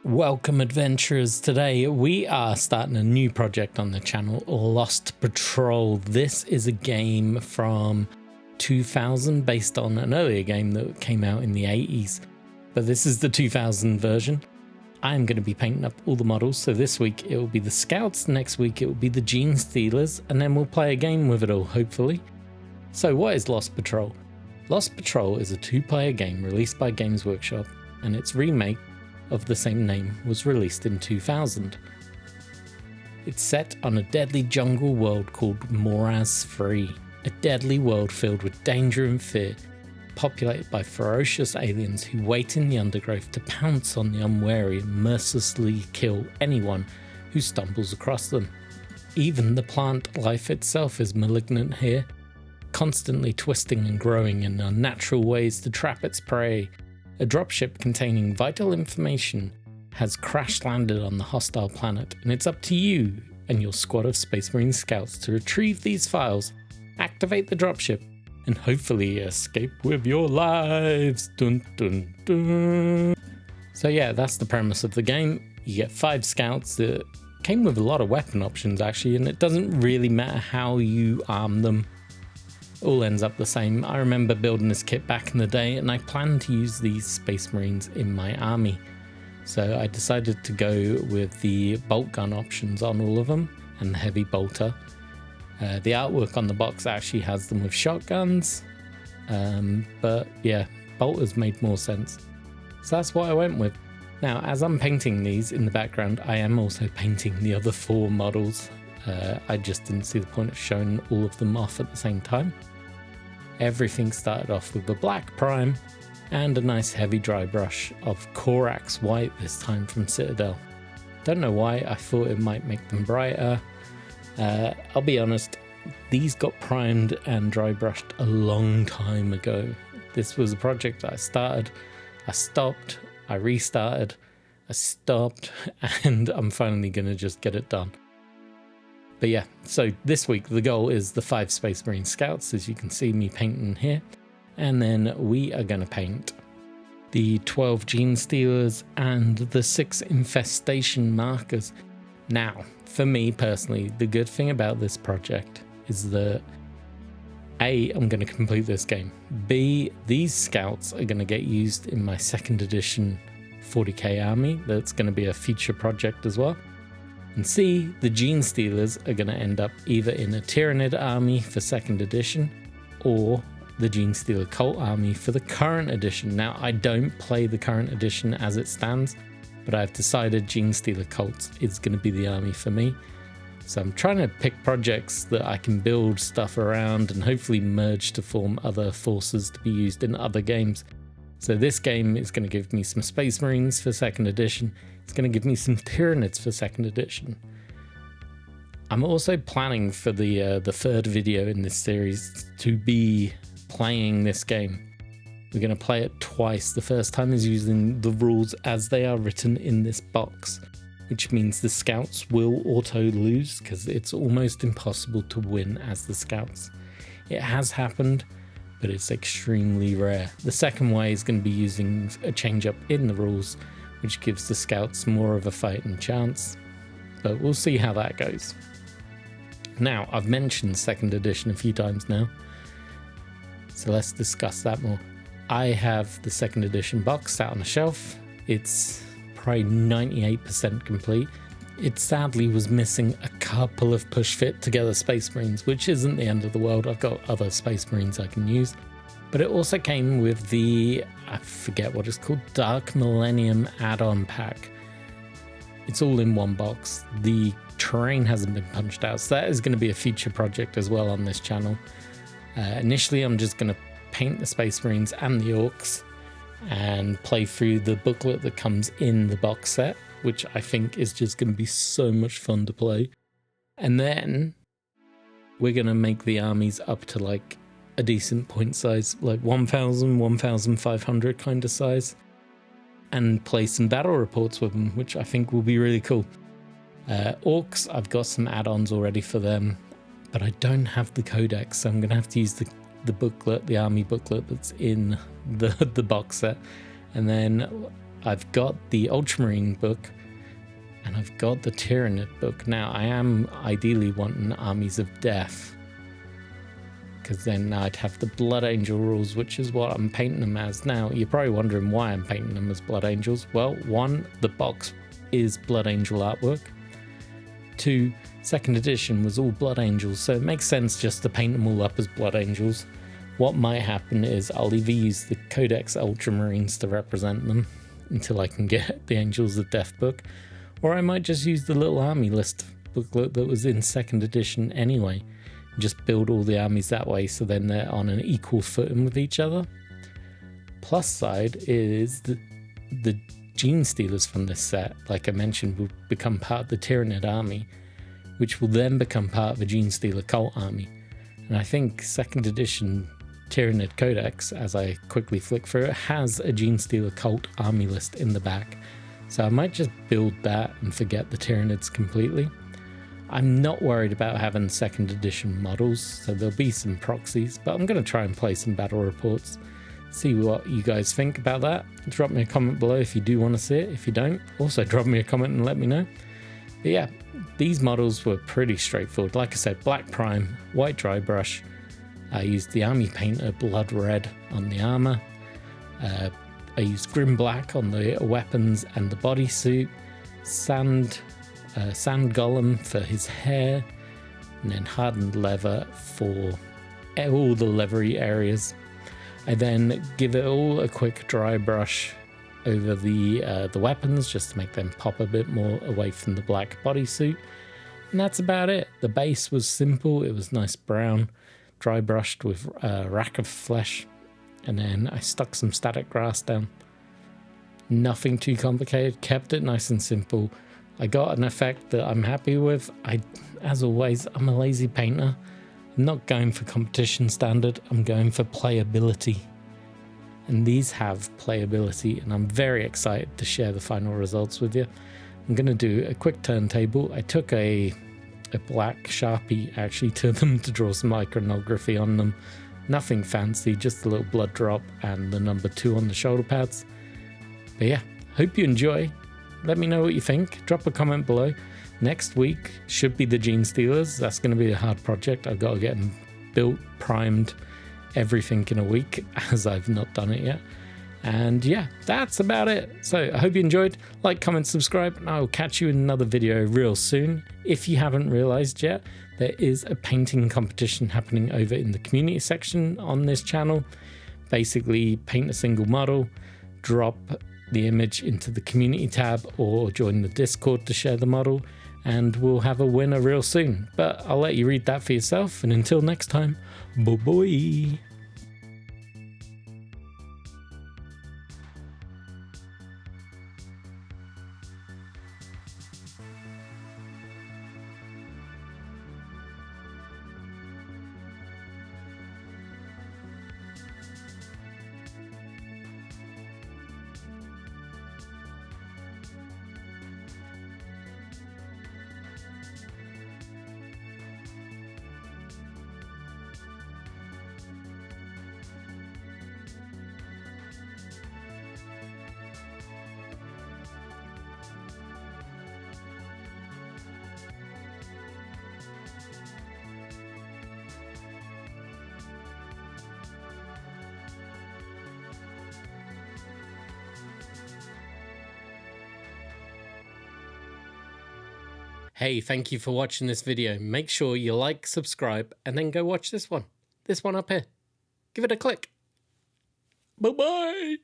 Welcome adventurers. Today we are starting a new project on the channel, Lost Patrol. This is a game from 2000 based on an earlier game that came out in the 80s, but this is the 2000 version. I'm going to be painting up all the models, so this week it will be the Scouts, next week it will be the Genestealers, and then we'll play a game with it all, hopefully. So what is Lost Patrol? Lost Patrol is a two-player game released by Games Workshop, and its remake of the same name was released in 2000. It's set on a deadly jungle world called Moraz 3, a deadly world filled with danger and fear, populated by ferocious aliens who wait in the undergrowth to pounce on the unwary and mercilessly kill anyone who stumbles across them. Even the plant life itself is malignant here, constantly twisting and growing in unnatural ways to trap its prey. A dropship containing vital information has crash-landed on the hostile planet, and it's up to you and your squad of Space Marine scouts to retrieve these files, activate the dropship, and hopefully escape with your lives. Dun dun dun. So yeah, that's the premise of the game. You get 5 scouts that came with a lot of weapon options actually, and it doesn't really matter how you arm them. All ends up the same. I remember building this kit back in the day, and I planned to use these Space Marines in my army. So I decided to go with the bolt gun options on all of them and the heavy bolter. The artwork on the box actually has them with shotguns, but yeah, bolters made more sense. So that's what I went with. Now, as I'm painting these in the background, I am also painting the other 4 models. I just didn't see the point of showing all of them off at the same time. Everything started off with a black prime and a nice heavy dry brush of Corax white, this time from Citadel. Don't know why, I thought it might make them brighter. I'll be honest, these got primed and dry brushed a long time ago. This was a project that I started, I stopped, I restarted, I stopped, and I'm finally going to just get it done. But yeah, so this week the goal is the 5 Space Marine Scouts, as you can see me painting here. And then we are going to paint the 12 Genestealers and the 6 Infestation Markers. Now, for me personally, the good thing about this project is that A, I'm going to complete this game. B, these Scouts are going to get used in my 2nd edition 40k army. That's going to be a future project as well. And C, the Genestealers are going to end up either in a Tyranid army for 2nd edition or the Genestealer Cult army for the current edition. Now, I don't play the current edition as it stands, but I've decided Genestealer Cults is going to be the army for me. So I'm trying to pick projects that I can build stuff around and hopefully merge to form other forces to be used in other games. So this game is going to give me some Space Marines for 2nd edition. It's going to give me some Tyranids for 2nd edition. I'm also planning for the 3rd video in this series to be playing this game. We're going to play it twice. The first time is using the rules as they are written in this box, which means the Scouts will auto lose because it's almost impossible to win as the Scouts. It has happened, but it's extremely rare. The second way is going to be using a change up in the rules, which gives the Scouts more of a fighting chance, but we'll see how that goes. Now, I've mentioned 2nd edition a few times now, so let's discuss that more. I have the 2nd edition box sat on a shelf. It's probably 98% complete. It sadly was missing a couple of push fit together Space Marines, which isn't the end of the world. I've got other Space Marines I can use. But it also came with the, I forget what it's called, Dark Millennium add-on pack. It's all in one box. The terrain hasn't been punched out, so that is going to be a future project as well on this channel. Initially, I'm just going to paint the Space Marines and the Orcs and play through the booklet that comes in the box set, which I think is just going to be so much fun to play. And then we're going to make the armies up to like a decent point size, like 1,000, 1,500 kind of size, and play some battle reports with them, which I think will be really cool. Orcs, I've got some add-ons already for them, but I don't have the codex, so I'm going to have to use the booklet, the army booklet that's in the box set. And then I've got the Ultramarine book and I've got the Tyranid book. Now, I am ideally wanting Armies of Death, because then I'd have the Blood Angel rules, which is what I'm painting them as now. You're probably wondering why I'm painting them as Blood Angels. Well, one, the box is Blood Angel artwork. Two, second edition was all Blood Angels, so it makes sense just to paint them all up as Blood Angels. What might happen is I'll either use the Codex Ultramarines to represent them until I can get the Angels of Death book, or I might just use the little army list booklet that was in second edition anyway, and just build all the armies that way so then they're on an equal footing with each other. Plus side is the Genestealers from this set, like I mentioned, will become part of the Tyranid army, which will then become part of a Genestealer cult army. And I think second edition Tyranid Codex, as I quickly flick through it, has a Genestealer cult army list in the back. So I might just build that and forget the Tyranids completely. I'm not worried about having second edition models, so there'll be some proxies, but I'm going to try and play some battle reports. See what you guys think about that. Drop me a comment below if you do want to see it. If you don't, also drop me a comment and let me know. But yeah, these models were pretty straightforward. Like I said, black prime, white dry brush. I used the army painter blood red on the armor. I used grim black on the weapons and the bodysuit. Sand golem for his hair, and then hardened leather for all the leathery areas. I then give it all a quick dry brush over the weapons just to make them pop a bit more away from the black bodysuit. And that's about it. The base was simple. It was nice brown, dry brushed with rack of flesh. And then I stuck some static grass down. Nothing too complicated. Kept it nice and simple. I got an effect that I'm happy with. As always, I'm a lazy painter. I'm not going for competition standard, I'm going for playability. And these have playability, and I'm very excited to share the final results with you. I'm going to do a quick turntable. I took a black Sharpie actually to them to draw some iconography on them. Nothing fancy, just a little blood drop and the number 2 on the shoulder pads. But yeah, hope you enjoy. Let me know what you think. Drop a comment below. Next week should be the Genestealers. That's going to be a hard project. I've got to get them built, primed, everything in a week, as I've not done it yet. And yeah, that's about it. So I hope you enjoyed. Like, comment, subscribe, and I'll catch you in another video real soon. If you haven't realized yet, there is a painting competition happening over in the community section on this channel. Basically, paint a single model, drop the image into the community tab, or join the Discord to share the model, and we'll have a winner real soon. But I'll let you read that for yourself, and until next time, bye-bye. Hey, thank you for watching this video. Make sure you like, subscribe, and then go watch this one. This one up here. Give it a click. Bye-bye.